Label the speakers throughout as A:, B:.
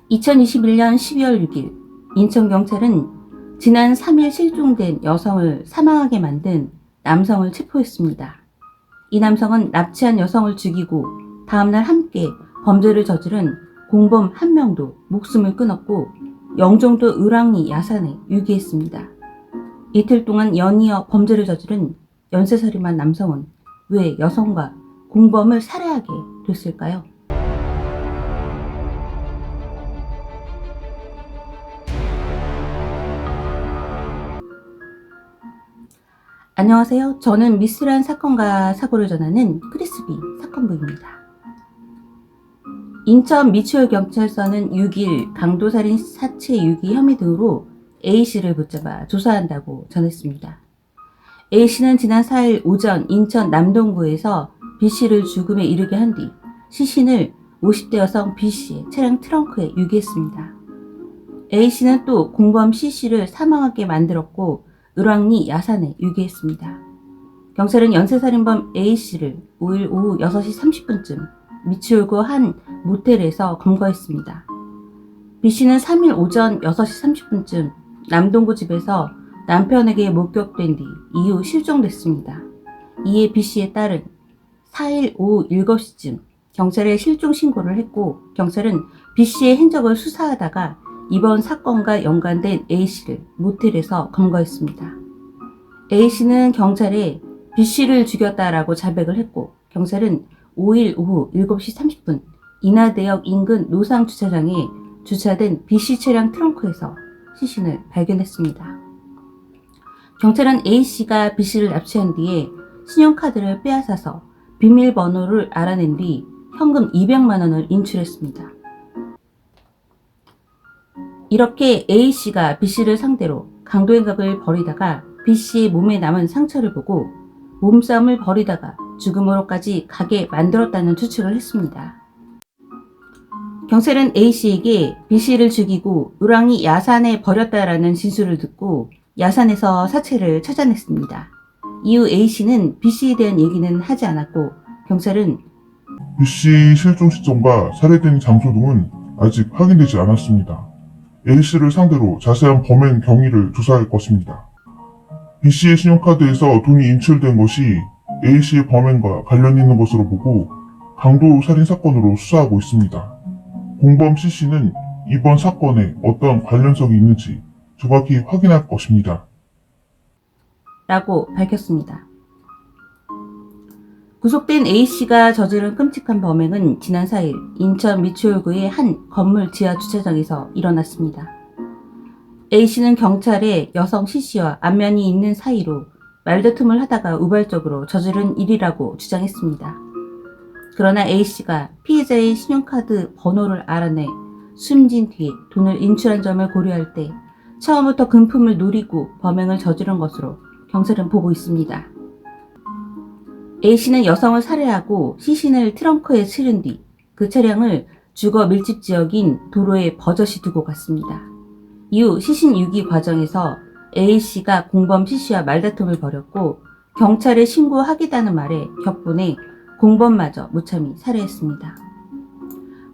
A: (2021년 12월 6일) 인천경찰은 지난 3일 실종된 여성을 사망하게 만든 남성을 체포했습니다. 이 남성은 납치한 여성을 죽이고 다음날 함께 범죄를 저지른 공범 1명도 목숨을 끊었고 영종도 을왕리 야산에 유기했습니다. 이틀 동안 연이어 범죄를 저지른 연쇄살인마 남성은 왜 여성과 공범을 살해하게 됐을까요? 안녕하세요. 저는 미스тер한 사건과 사고를 전하는 크리스비 사건부입니다. 인천 미추홀경찰서는 6일 강도살인 사체 유기 혐의 등으로 A씨를 붙잡아 조사한다고 전했습니다. A씨는 지난 4일 오전 인천 남동구에서 B씨를 죽음에 이르게 한 뒤 시신을 50대 여성 B씨의 차량 트렁크에 유기했습니다. A씨는 또 공범 C씨를 사망하게 만들었고 을왕리 야산에 유기했습니다. 경찰은 연쇄살인범 A씨를 5일 오후 6시 30분쯤 미추홀구 한 모텔에서 검거했습니다. B씨는 3일 오전 6시 30분쯤 남동구 집에서 남편에게 목격된 뒤 이후 실종됐습니다. 이에 B씨의 딸은 4일 오후 7시쯤 경찰에 실종 신고를 했고 경찰은 B씨의 행적을 수사하다가 이번 사건과 연관된 A씨를 모텔에서 검거했습니다. A씨는 경찰에 B씨를 죽였다라고 자백을 했고 경찰은 5일 오후 7시 30분 인하대역 인근 노상주차장에 주차된 B씨 차량 트렁크에서 시신을 발견했습니다. 경찰은 A씨가 B씨를 납치한 뒤에 신용카드를 빼앗아서 비밀번호를 알아낸 뒤 현금 200만 원을 인출했습니다. 이렇게 A씨가 B씨를 상대로 강도행각을 벌이다가 B씨의 몸에 남은 상처를 보고 몸싸움을 벌이다가 죽음으로까지 가게 만들었다는 추측을 했습니다. 경찰은 A씨에게 B씨를 죽이고 을왕리 야산에 버렸다라는 진술을 듣고 야산에서 사체를 찾아냈습니다. 이후 A씨는 B씨에 대한 얘기는 하지 않았고 경찰은
B: B씨 실종 시점과 살해된 장소 등은 아직 확인되지 않았습니다. A씨를 상대로 자세한 범행 경위를 조사할 것입니다. B씨의 신용카드에서 돈이 인출된 것이 A씨의 범행과 관련 있는 것으로 보고 강도 살인 사건으로 수사하고 있습니다. 공범 C씨는 이번 사건에 어떤 관련성이 있는지 정확히 확인할 것입니다.
A: 라고 밝혔습니다. 구속된 A씨가 저지른 끔찍한 범행은 지난 4일 인천 미추홀구의 한 건물 지하 주차장에서 일어났습니다. A씨는 경찰에 여성 C씨와 안면이 있는 사이로 말다툼을 하다가 우발적으로 저지른 일이라고 주장했습니다. 그러나 A씨가 피해자의 신용카드 번호를 알아내 숨진 뒤에 돈을 인출한 점을 고려할 때 처음부터 금품을 노리고 범행을 저지른 것으로 경찰은 보고 있습니다. A씨는 여성을 살해하고 시신을 트렁크에 실은 뒤 그 차량을 주거 밀집 지역인 도로에 버젓이 두고 갔습니다. 이후 시신 유기 과정에서 A씨가 공범 C씨와 말다툼을 벌였고 경찰에 신고하겠다는 말에 격분해 공범마저 무참히 살해했습니다.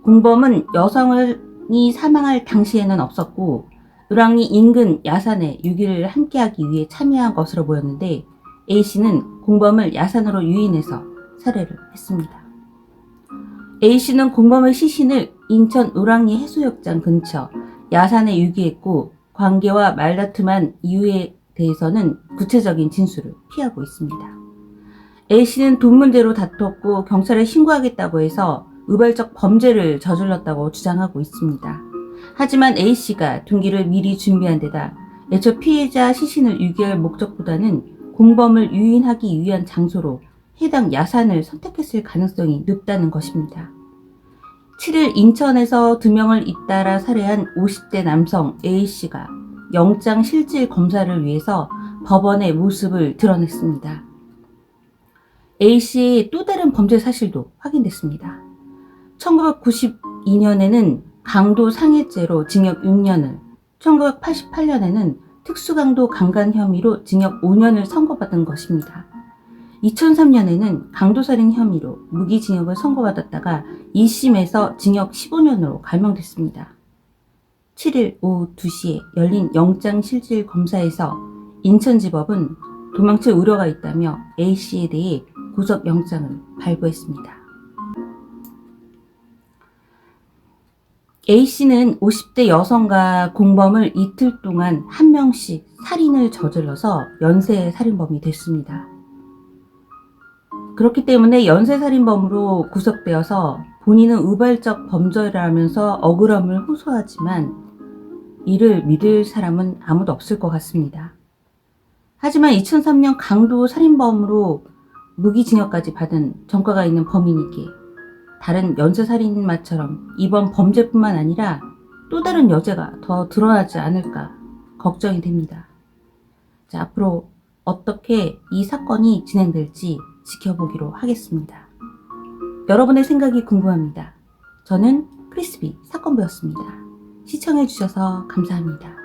A: 공범은 여성이 사망할 당시에는 없었고 을왕리 인근 야산에 유기를 함께하기 위해 참여한 것으로 보였는데 A씨는 공범을 야산으로 유인해서 살해를 했습니다. A씨는 공범의 시신을 인천 을왕리 해수욕장 근처 야산에 유기했고 관계와 말다툼한 이유에 대해서는 구체적인 진술을 피하고 있습니다. A씨는 돈 문제로 다퉜고 경찰에 신고하겠다고 해서 우발적 범죄를 저질렀다고 주장하고 있습니다. 하지만 A씨가 둔기를 미리 준비한 데다 애초 피해자 시신을 유기할 목적보다는 공범을 유인하기 위한 장소로 해당 야산을 선택했을 가능성이 높다는 것입니다. 7일 인천에서 2명을 잇따라 살해한 50대 남성 A씨가 영장 실질 검사를 위해서 법원의 모습을 드러냈습니다. A씨의 또 다른 범죄 사실도 확인됐습니다. 1992년에는 강도 상해죄로 징역 6년을, 1988년에는 특수강도 강간 혐의로 징역 5년을 선고받은 것입니다. 2003년에는 강도살인 혐의로 무기징역을 선고받았다가 2심에서 징역 15년으로 감형됐습니다. 7일 오후 2시에 열린 영장실질 검사에서 인천지법은 도망칠 우려가 있다며 A씨에 대해 구속영장을 발부했습니다. A씨는 50대 여성과 공범을 이틀 동안 한 명씩 살인을 저질러서 연쇄살인범이 됐습니다. 그렇기 때문에 연쇄살인범으로 구속되어서 본인은 우발적 범죄를 하면서 억울함을 호소하지만 이를 믿을 사람은 아무도 없을 것 같습니다. 하지만 2003년 강도 살인범으로 무기징역까지 받은 전과가 있는 범인이기에 다른 연쇄살인마처럼 이번 범죄뿐만 아니라 또 다른 여죄가 더 드러나지 않을까 걱정이 됩니다. 자, 앞으로 어떻게 이 사건이 진행될지 지켜보기로 하겠습니다. 여러분의 생각이 궁금합니다. 저는 크리스비 사건부였습니다. 시청해주셔서 감사합니다.